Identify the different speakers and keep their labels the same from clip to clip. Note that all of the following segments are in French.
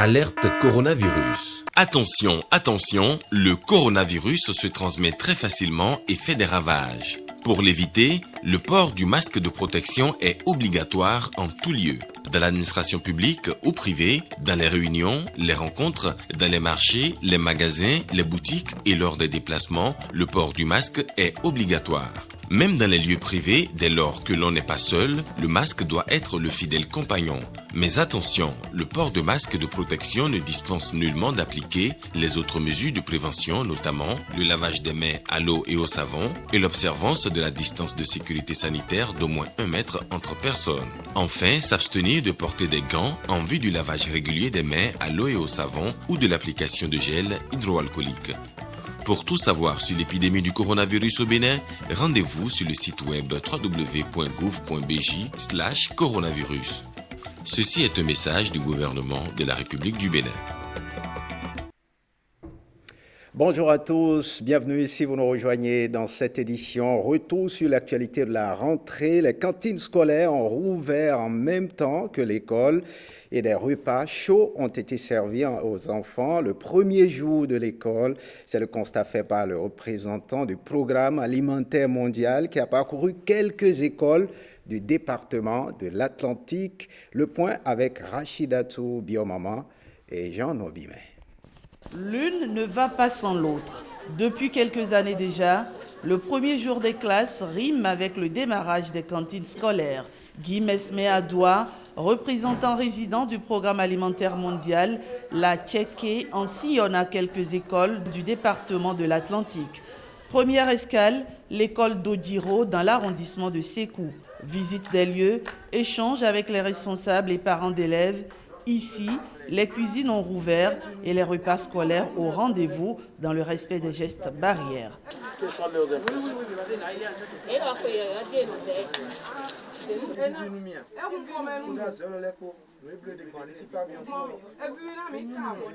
Speaker 1: Alerte coronavirus.
Speaker 2: Attention, attention, le coronavirus se transmet très facilement et fait des ravages. Pour l'éviter, le port du masque de protection est obligatoire en tout lieu. Dans l'administration publique ou privée, dans les réunions, les rencontres, dans les marchés, les magasins, les boutiques et lors des déplacements, le port du masque est obligatoire. Même dans les lieux privés, dès lors que l'on n'est pas seul, le masque doit être le fidèle compagnon. Mais attention, le port de masque de protection ne dispense nullement d'appliquer les autres mesures de prévention, notamment le lavage des mains à l'eau et au savon et l'observance de la distance de sécurité sanitaire d'au moins 1 mètre entre personnes. Enfin, s'abstenir de porter des gants en vue du lavage régulier des mains à l'eau et au savon ou de l'application de gel hydroalcoolique. Pour tout savoir sur l'épidémie du coronavirus au Bénin, rendez-vous sur le site web www.gouv.bj/coronavirus. Ceci est un message du gouvernement de la République du Bénin.
Speaker 3: Bonjour à tous, bienvenue si vous nous rejoignez dans cette édition. Retour sur l'actualité de la rentrée. Les cantines scolaires ont rouvert en même temps que l'école et des repas chauds ont été servis aux enfants le premier jour de l'école. C'est le constat fait par le représentant du Programme alimentaire mondial qui a parcouru quelques écoles du département de l'Atlantique. Le point avec Rachidatou Biomama et Jean Nobimé.
Speaker 4: L'une ne va pas sans l'autre. Depuis quelques années déjà, le premier jour des classes rime avec le démarrage des cantines scolaires. Guy Mesmé Adoua, représentant résident du Programme alimentaire mondial, l'a checké en sillonnant à quelques écoles du département de l'Atlantique. Première escale, l'école d'Odiro dans l'arrondissement de Sékou. Visite des lieux, échange avec les responsables et parents d'élèves. Ici, les cuisines ont rouvert et les repas scolaires au rendez-vous dans le respect des gestes barrières.
Speaker 5: Quelles sont leurs impressions?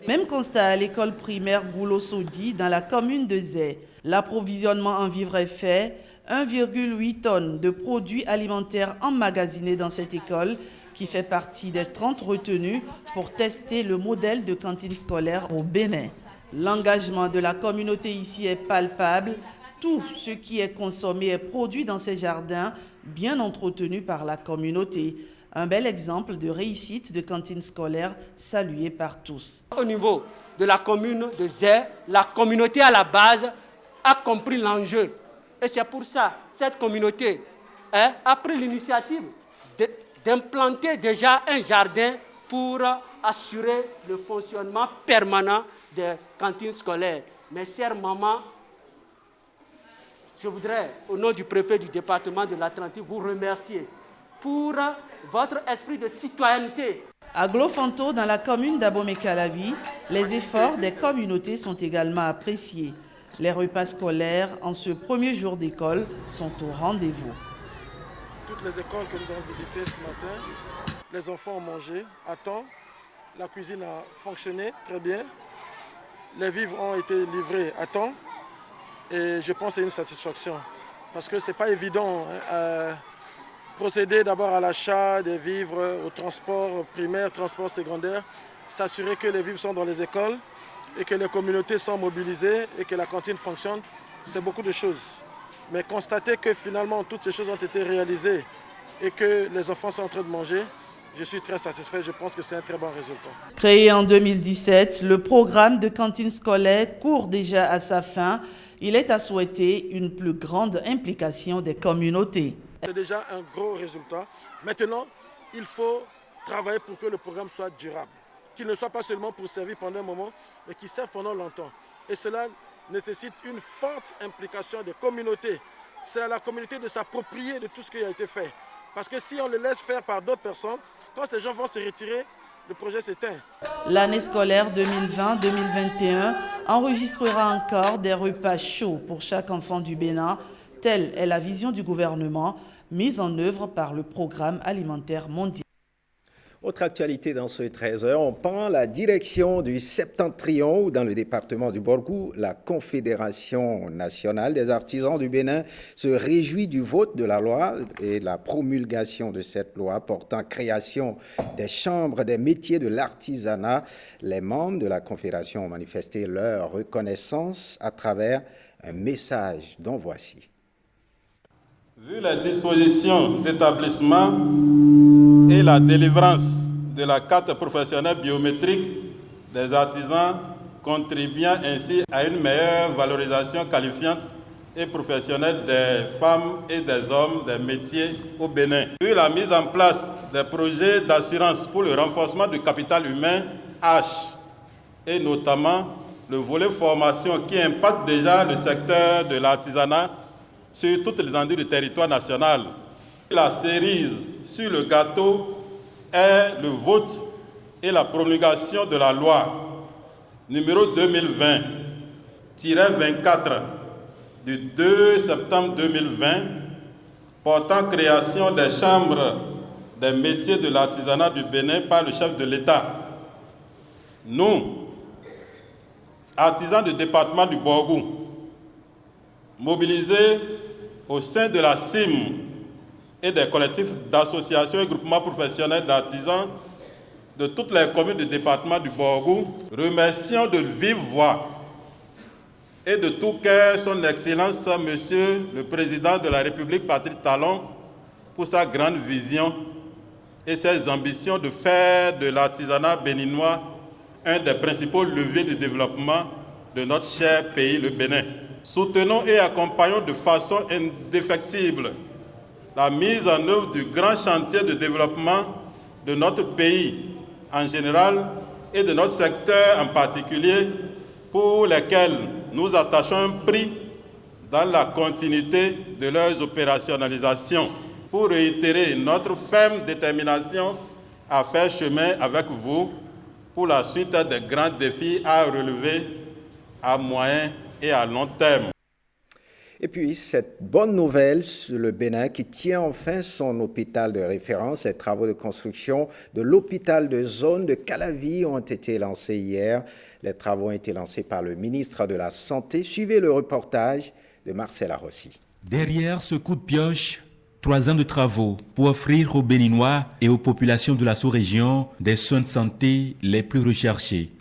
Speaker 4: Même constat à l'école primaire Goulo-Sodi dans la commune de Zé. L'approvisionnement en vivres est fait. 1,8 tonnes de produits alimentaires emmagasinés dans cette école qui fait partie des 30 retenues pour tester le modèle de cantine scolaire au Bénin. L'engagement de la communauté ici est palpable. Tout ce qui est consommé est produit dans ces jardins, bien entretenus par la communauté. Un bel exemple de réussite de cantine scolaire salué par tous.
Speaker 6: Au niveau de la commune de Zé, la communauté à la base a compris l'enjeu. Et c'est pour ça que cette communauté a pris l'initiative d'implanter déjà un jardin pour assurer le fonctionnement permanent des cantines scolaires. Mes chères mamans, je voudrais, au nom du préfet du département de l'Atlantique, vous remercier pour votre esprit de citoyenneté.
Speaker 4: À Glofanto, dans la commune d'Abomey-Calavi, les efforts des communautés sont également appréciés. Les repas scolaires en ce premier jour d'école sont au rendez-vous.
Speaker 5: Toutes les écoles que nous avons visitées ce matin, les enfants ont mangé à temps, la cuisine a fonctionné très bien, les vivres ont été livrés à temps et je pense que c'est une satisfaction parce que ce n'est pas évident procéder d'abord à l'achat des vivres, au transport primaire, transport secondaire, s'assurer que les vivres sont dans les écoles et que les communautés sont mobilisées et que la cantine fonctionne, c'est beaucoup de choses. Mais constater que finalement toutes ces choses ont été réalisées et que les enfants sont en train de manger, je suis très satisfait, je pense que c'est un très bon résultat.
Speaker 4: Créé en 2017, le programme de cantine scolaire court déjà à sa fin. Il est à souhaiter une plus grande implication des communautés.
Speaker 5: C'est déjà un gros résultat. Maintenant, il faut travailler pour que le programme soit durable, qu'il ne soit pas seulement pour servir pendant un moment, mais qu'il serve pendant longtemps. Et cela nécessite une forte implication des communautés. C'est à la communauté de s'approprier de tout ce qui a été fait. Parce que si on le laisse faire par d'autres personnes, quand ces gens vont se retirer, le projet s'éteint.
Speaker 4: L'année scolaire 2020-2021 enregistrera encore des repas chauds pour chaque enfant du Bénin. Telle est la vision du gouvernement mise en œuvre par le Programme alimentaire mondial.
Speaker 3: Autre actualité dans ce 13h, on prend la direction du Septentrion où dans le département du Borgou, la Confédération nationale des artisans du Bénin se réjouit du vote de la loi et la promulgation de cette loi portant création des chambres des métiers de l'artisanat. Les membres de la Confédération ont manifesté leur reconnaissance à travers un message dont voici.
Speaker 7: Vu les dispositions d'établissement et la délivrance de la carte professionnelle biométrique des artisans, contribuant ainsi à une meilleure valorisation qualifiante et professionnelle des femmes et des hommes des métiers au Bénin. Vu la mise en place des projets d'assurance pour le renforcement du capital humain H et notamment le volet formation qui impacte déjà le secteur de l'artisanat sur toute l'étendue du territoire national. La cerise sur le gâteau est le vote et la promulgation de la loi numéro 2020-24 du 2 septembre 2020 portant création des chambres des métiers de l'artisanat du Bénin par le chef de l'État. Nous, artisans du département du Borgou, mobilisés au sein de la CIM et des collectifs d'associations et groupements professionnels d'artisans de toutes les communes du département du Borgou, remercions de vive voix et de tout cœur son Excellence Monsieur le Président de la République Patrice Talon pour sa grande vision et ses ambitions de faire de l'artisanat béninois un des principaux leviers de développement de notre cher pays, le Bénin. Soutenons et accompagnons de façon indéfectible la mise en œuvre du grand chantier de développement de notre pays en général et de notre secteur en particulier, pour lesquels nous attachons un prix dans la continuité de leurs opérationnalisations, pour réitérer notre ferme détermination à faire chemin avec vous pour la suite des grands défis à relever à moyen et à long terme.
Speaker 3: Et puis, cette bonne nouvelle sur le Bénin qui tient enfin son hôpital de référence. Les travaux de construction de l'hôpital de zone de Calavi ont été lancés hier. Les travaux ont été lancés par le ministre de la Santé. Suivez le reportage de Marcel Arossi.
Speaker 8: Derrière ce coup de pioche, 3 ans de travaux pour offrir aux Béninois et aux populations de la sous-région des soins de santé les plus recherchés.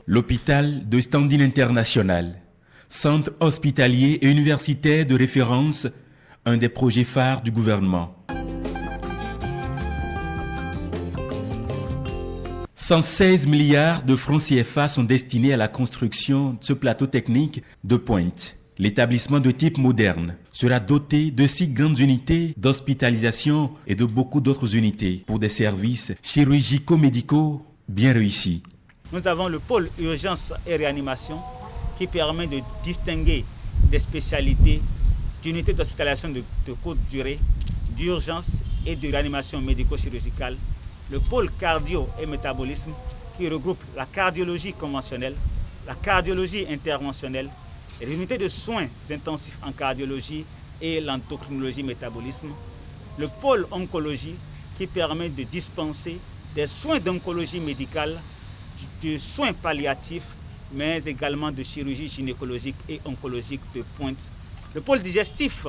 Speaker 8: L'hôpital de standing international, centre hospitalier et universitaire de référence, un des projets phares du gouvernement. 116 milliards de francs CFA sont destinés à la construction de ce plateau technique de pointe. L'établissement de type moderne sera doté de 6 grandes unités d'hospitalisation et de beaucoup d'autres unités pour des services chirurgico-médicaux bien réussis.
Speaker 9: Nous avons le pôle urgence et réanimation qui permet de distinguer des spécialités d'unités d'hospitalisation de courte durée, d'urgence et de réanimation médico-chirurgicale. Le pôle cardio et métabolisme qui regroupe la cardiologie conventionnelle, la cardiologie interventionnelle, les unités de soins intensifs en cardiologie et l'endocrinologie métabolisme. Le pôle oncologie qui permet de dispenser des soins d'oncologie médicale, de soins palliatifs, mais également de chirurgie gynécologique et oncologique de pointe. Le pôle digestif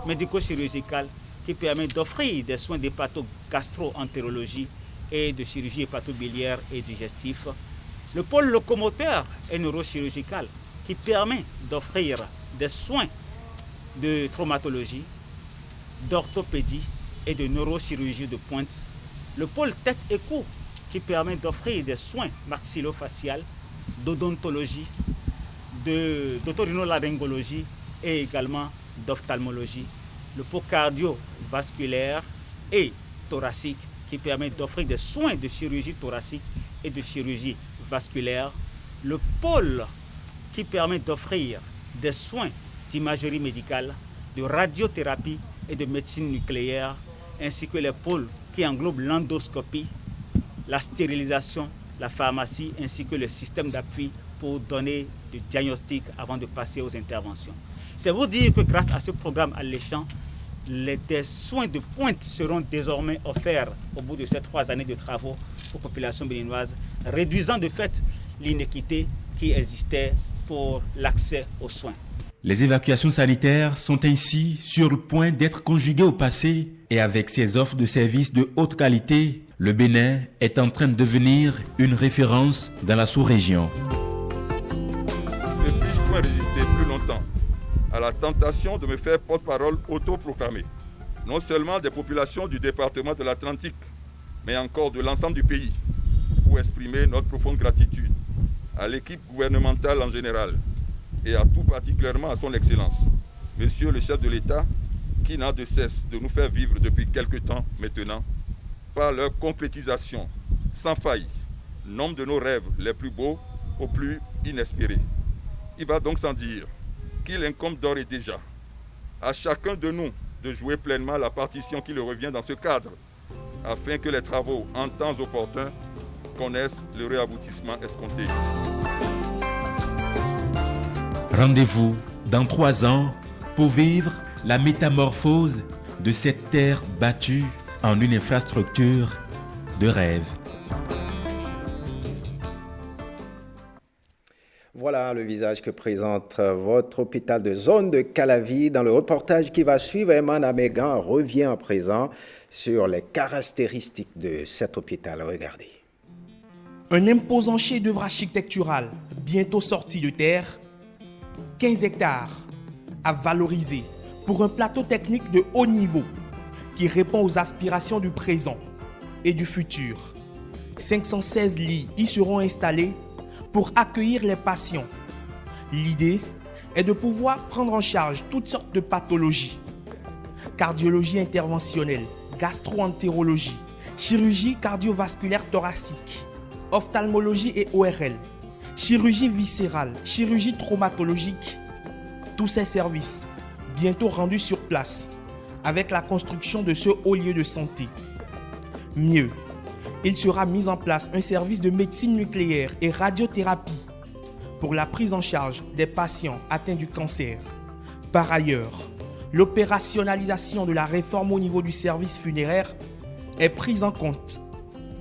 Speaker 9: médico-chirurgical qui permet d'offrir des soins d'hépato-gastro-entérologie et de chirurgie hépato-biliaire et digestif. Le pôle locomoteur et neurochirurgical qui permet d'offrir des soins de traumatologie, d'orthopédie et de neurochirurgie de pointe. Le pôle tête et cou qui permet d'offrir des soins maxillofaciales, d'odontologie, d'otorhinolaryngologie et également d'ophtalmologie. Le pôle cardiovasculaire et thoracique qui permet d'offrir des soins de chirurgie thoracique et de chirurgie vasculaire. Le pôle qui permet d'offrir des soins d'imagerie médicale, de radiothérapie et de médecine nucléaire, ainsi que les pôles qui englobent l'endoscopie, la stérilisation, la pharmacie, ainsi que le système d'appui pour donner le diagnostic avant de passer aux interventions. C'est vous dire que grâce à ce programme alléchant, des soins de pointe seront désormais offerts au bout de ces 3 années de travaux aux populations béninoises, réduisant de fait l'inéquité qui existait pour l'accès aux soins.
Speaker 8: Les évacuations sanitaires sont ainsi sur le point d'être conjuguées au passé et avec ses offres de services de haute qualité, le Bénin est en train de devenir une référence dans la sous-région.
Speaker 10: Ne puis-je point résister plus longtemps à la tentation de me faire porte-parole autoproclamé, non seulement des populations du département de l'Atlantique, mais encore de l'ensemble du pays, pour exprimer notre profonde gratitude à l'équipe gouvernementale en général et à tout particulièrement à son Excellence, Monsieur le chef de l'État, qui n'a de cesse de nous faire vivre depuis quelque temps maintenant, par leur concrétisation sans faille, nombre de nos rêves les plus beaux aux plus inespérés. Il va donc sans dire qu'il incombe d'ores et déjà à chacun de nous de jouer pleinement la partition qui lui revient dans ce cadre, afin que les travaux en temps opportun connaissent le réaboutissement escompté.
Speaker 8: Rendez-vous dans 3 ans pour vivre la métamorphose de cette terre battue en une infrastructure de rêve.
Speaker 3: Voilà le visage que présente votre hôpital de zone de Calavi. Dans le reportage qui va suivre, Emmanuel Amégan revient à présent sur les caractéristiques de cet hôpital. Regardez.
Speaker 11: Un imposant chef-d'œuvre architectural, bientôt sorti de terre, 15 hectares à valoriser pour un plateau technique de haut niveau qui répond aux aspirations du présent et du futur. 516 lits y seront installés pour accueillir les patients. L'idée est de pouvoir prendre en charge toutes sortes de pathologies. Cardiologie interventionnelle, gastro-entérologie, chirurgie cardiovasculaire thoracique, ophtalmologie et ORL, chirurgie viscérale, chirurgie traumatologique. Tous ces services bientôt rendus sur place avec la construction de ce haut lieu de santé. Mieux, il sera mis en place un service de médecine nucléaire et radiothérapie pour la prise en charge des patients atteints du cancer. Par ailleurs, l'opérationnalisation de la réforme au niveau du service funéraire est prise en compte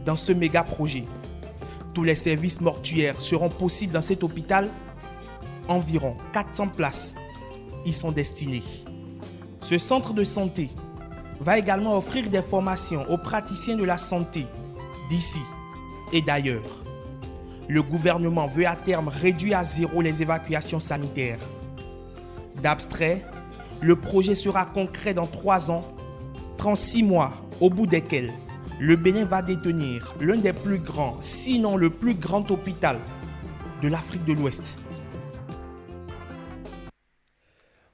Speaker 11: dans ce méga projet. Tous les services mortuaires seront possibles dans cet hôpital. Environ 400 places y sont destinées. Ce centre de santé va également offrir des formations aux praticiens de la santé d'ici et d'ailleurs. Le gouvernement veut à terme réduire à 0 les évacuations sanitaires. D'abstrait, le projet sera concret dans 3 ans, 36 mois au bout desquels le Bénin va détenir l'un des plus grands, sinon le plus grand hôpital de l'Afrique de l'Ouest.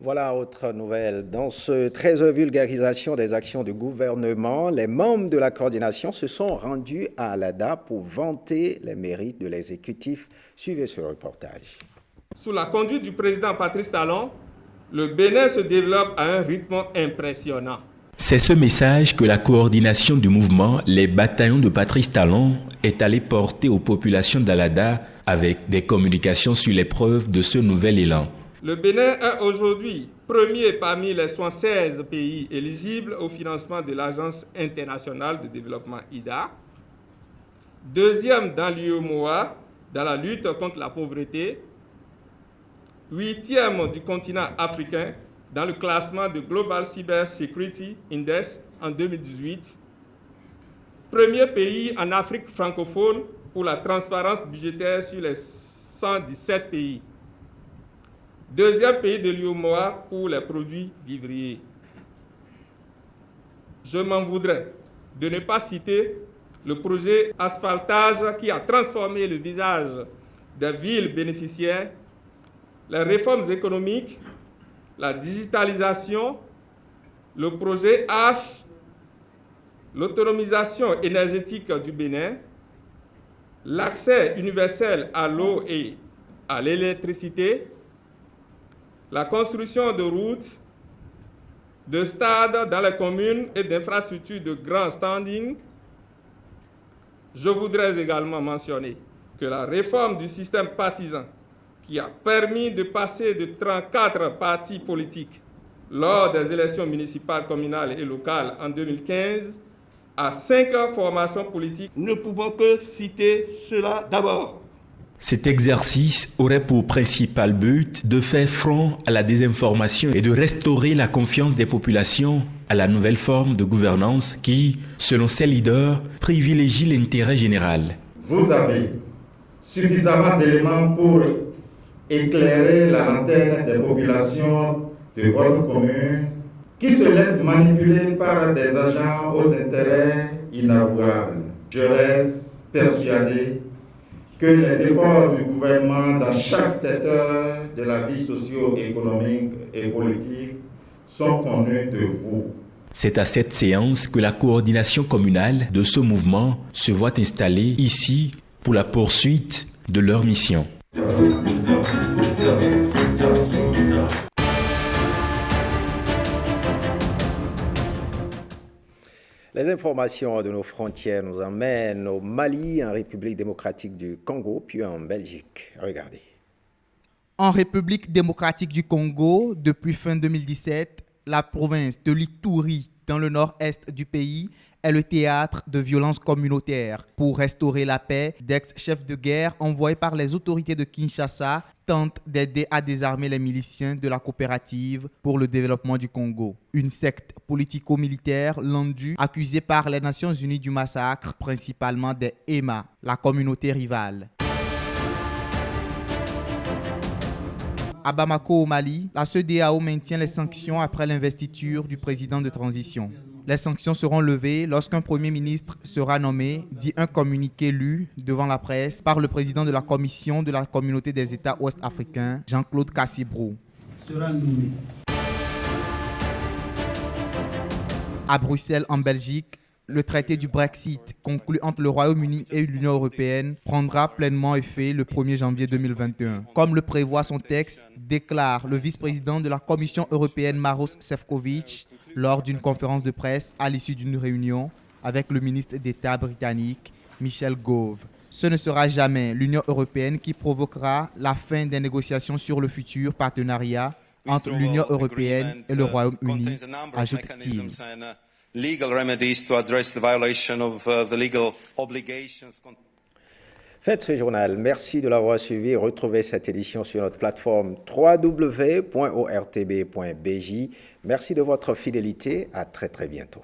Speaker 3: Voilà, autre nouvelle. Dans ce 13 vulgarisation des actions du gouvernement, les membres de la coordination se sont rendus à Alada pour vanter les mérites de l'exécutif. Suivez ce reportage.
Speaker 12: Sous la conduite du président Patrice Talon, le Bénin se développe à un rythme impressionnant.
Speaker 8: C'est ce message que la coordination du mouvement Les Bataillons de Patrice Talon est allée porter aux populations d'Alada avec des communications sur les preuves de ce nouvel élan.
Speaker 12: Le Bénin est aujourd'hui premier parmi les 76 pays éligibles au financement de l'Agence internationale de développement IDA, deuxième dans l'UEMOA dans la lutte contre la pauvreté, 8e du continent africain dans le classement de Global Cyber Security Index en 2018, premier pays en Afrique francophone pour la transparence budgétaire sur les 117 pays. Deuxième pays de l'UEMOA pour les produits vivriers. Je m'en voudrais de ne pas citer le projet asphaltage qui a transformé le visage des villes bénéficiaires, les réformes économiques, la digitalisation, le projet H, l'autonomisation énergétique du Bénin, l'accès universel à l'eau et à l'électricité, la construction de routes, de stades dans les communes et d'infrastructures de grand standing. Je voudrais également mentionner que la réforme du système partisan, qui a permis de passer de 34 partis politiques lors des élections municipales, communales et locales en 2015 à 5 formations politiques.
Speaker 13: Nous ne pouvons que citer cela d'abord.
Speaker 8: Cet exercice aurait pour principal but de faire front à la désinformation et de restaurer la confiance des populations à la nouvelle forme de gouvernance qui, selon ses leaders, privilégie l'intérêt général.
Speaker 14: Vous avez suffisamment d'éléments pour éclairer la lanterne des populations de votre commune qui se laissent manipuler par des agents aux intérêts inavouables. Je reste persuadé que les efforts du gouvernement dans chaque secteur de la vie socio-économique et politique sont connus de vous.
Speaker 8: C'est à cette séance que la coordination communale de ce mouvement se voit installée ici pour la poursuite de leur mission.
Speaker 3: Les informations de nos frontières nous emmènent au Mali, en République démocratique du Congo, puis en Belgique. Regardez.
Speaker 11: En République démocratique du Congo, depuis fin 2017, la province de l'Ituri, dans le nord-est du pays, est le théâtre de violences communautaires. Pour restaurer la paix, d'ex-chefs de guerre envoyés par les autorités de Kinshasa tentent d'aider à désarmer les miliciens de la coopérative pour le développement du Congo. Une secte politico-militaire landue accusée par les Nations Unies du massacre, principalement des EMA, la communauté rivale. À Bamako, au Mali, la CEDEAO maintient les sanctions après l'investiture du président de transition. Les sanctions seront levées lorsqu'un premier ministre sera nommé, dit un communiqué lu devant la presse par le président de la Commission de la Communauté des États ouest-africains, Jean-Claude Cassibrou. À Bruxelles, en Belgique, le traité du Brexit, conclu entre le Royaume-Uni et l'Union européenne, prendra pleinement effet le 1er janvier 2021. Comme le prévoit son texte, déclare le vice-président de la Commission européenne Maroš Šefčovič lors d'une conférence de presse à l'issue d'une réunion avec le ministre d'État britannique Michel Gove. Ce ne sera jamais l'Union européenne qui provoquera la fin des négociations sur le futur partenariat entre l'Union européenne et le Royaume-Uni, ajoute-t-il.
Speaker 15: Legal remedies to address the violation of the legal obligations.
Speaker 3: Faites ce journal. Merci de l'avoir suivi. Retrouvez cette édition sur notre plateforme www.ortb.bj. Merci de votre fidélité. À très bientôt.